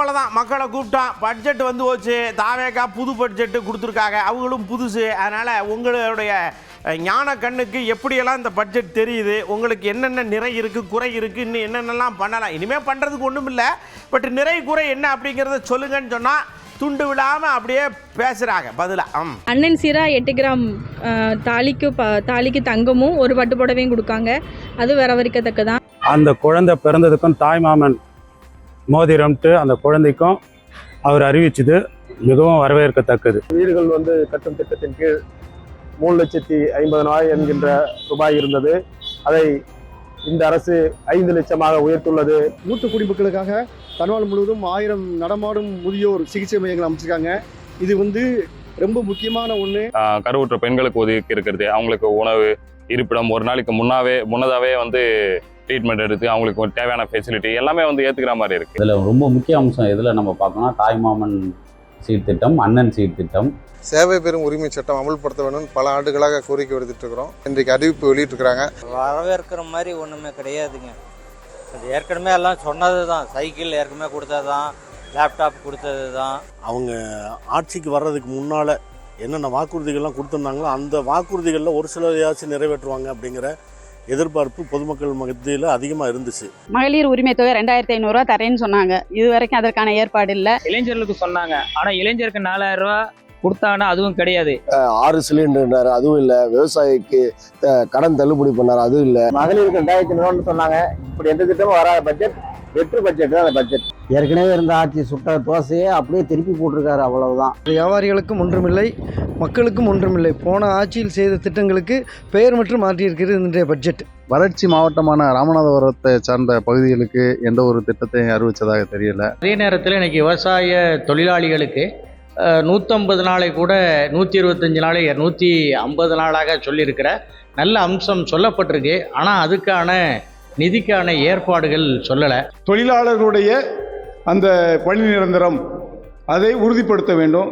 போல தான் மக்களை கூப்பிட்டோம். பட்ஜெட் வந்து போச்சு. தாவேக்கா புது பட்ஜெட்டு கொடுத்துருக்காங்க, அவங்களும் புதுசு. அதனால் உங்களுடைய ஞான கண்ணுக்கு எப்படியெல்லாம் இந்த பட்ஜெட் தெரியுது, உங்களுக்கு என்னென்ன நிறை இருக்குது, குறை இருக்குது, இன்னும் என்னென்னலாம் பண்ணலாம், இனிமேல் பண்ணுறதுக்கு ஒன்றும் இல்லை, பட் நிறை குறை என்ன அப்படிங்கிறத சொல்லுங்கன்னு சொன்னால் துண்டு விடாமல் அப்படியே பேசுகிறாங்க பதிலாக. அண்ணன் சீரா 8 கிராம் தாலிக்கு தங்கமும் ஒரு பட்டு புடவையும் கொடுக்காங்க, அது வரவரிக்கத்தக்கதான். அந்த குழந்தை பிறந்ததுக்கும் தாய்மாமன் மோதிரம்ட்டு அந்த குழந்தைக்கும் அவர் அறிவிச்சது மிகவும் வரவேற்கத்தக்கது. வீடுகள் வந்து கட்டும் திட்டத்தின் கீழ் 3,50,000 என்கின்ற ரூபாய் இருந்தது. அதை இந்த அரசு 5 லட்சமாக உயர்த்துள்ளது. மூத்த குடிமக்களுக்காக தன்வால் முழுவதும் 1000 நடமாடும் முதியோர் சிகிச்சை மையங்கள் அமைச்சிருக்காங்க. இது வந்து ரொம்ப முக்கியமான ஒன்று. கருவுற்ற பெண்களுக்கு ஒதுக்கி இருக்கிறது, அவங்களுக்கு உணவு, இருப்பிடம், ஒரு நாளைக்கு முன்னதாகவே வந்து ட்ரீட்மெண்ட் எடுத்து அவங்களுக்கு தேவையான ஃபெசிலிட்டி எல்லாமே வந்து ஏற்றுக்கிற மாதிரி இருக்குது. இதில் ரொம்ப முக்கிய அம்சம் எதில் நம்ம பார்க்கணும், தாய்மாமன் சீர்திட்டம், அண்ணன் சீர்திட்டம், சேவை பெறும் உரிமை சட்டம் அமல்படுத்த வேண்டும் பல ஆண்டுகளாக கோரிக்கை விடுத்துட்டு இருக்கிறோம். இன்றைக்கு அறிவிப்பு வெளியிட்டிருக்கிறாங்க. வரவேற்கிற மாதிரி ஒன்றுமே கிடையாதுங்க. அது ஏற்கனவே எல்லாம் சொன்னது தான். சைக்கிள் ஏற்கனவே கொடுத்தது தான், லேப்டாப் கொடுத்தது தான். அவங்க ஆட்சிக்கு வர்றதுக்கு முன்னால் என்னென்ன வாக்குறுதிகள்லாம் கொடுத்துருந்தாங்களோ அந்த வாக்குறுதிகளில் ஒரு சிலரையாச்சும் நிறைவேற்றுவாங்க அப்படிங்கிற எதிர்பார்ப்பு பொதுமக்கள் மத்தியில் அதிகமாக இருந்துச்சு. மகளிர் உரிமை தொகை 2,500 ரூபா தரேன்னு சொன்னாங்க. இது வரைக்கும் அதற்கான ஏற்பாடு இல்லை. இளைஞர்களுக்கு சொன்னாங்க, ஆனால் இளைஞருக்கு 4,000 ரூபா கொடுத்தாங்கன்னா அதுவும் கிடையாது. 6 சிலிண்டர் அதுவும் இல்லை. விவசாயிக்கு கடன் தள்ளுபடி பண்ணார், அதுவும் இல்லை. மகளிருக்கு 2,500 சொன்னாங்க. இப்படி எந்த திட்டமும் வராத பட்ஜெட் வெற்று பட்ஜெட் தான் அந்த பட்ஜெட். ஏற்கனவே இருந்த ஆட்சி சுட்ட தோசையே அப்படியே திருப்பி போட்டிருக்காரு, அவ்வளவுதான். வியாபாரிகளுக்கும் ஒன்றுமில்லை, மக்களுக்கும் ஒன்றுமில்லை. போன ஆட்சியில் செய்த திட்டங்களுக்கு பெயர் மற்றும் மாற்றியிருக்கிறது இன்றைய பட்ஜெட். வளர்ச்சி மாவட்டமான ராமநாதபுரத்தை சார்ந்த பகுதிகளுக்கு எந்த ஒரு திட்டத்தையும் அறிவித்ததாக தெரியல. அதே நேரத்தில் இன்னைக்கு விவசாய தொழிலாளிகளுக்கு 150 நாளை கூட 125 நாளை 150 நாளாக சொல்லியிருக்கிற நல்ல அம்சம் சொல்லப்பட்டிருக்கு. ஆனால் அதுக்கான நிதிக்கான ஏற்பாடுகள் சொல்லலை. தொழிலாளர்களுடைய அந்த பணி நிரந்தரம் அதை உறுதிப்படுத்த வேண்டும்.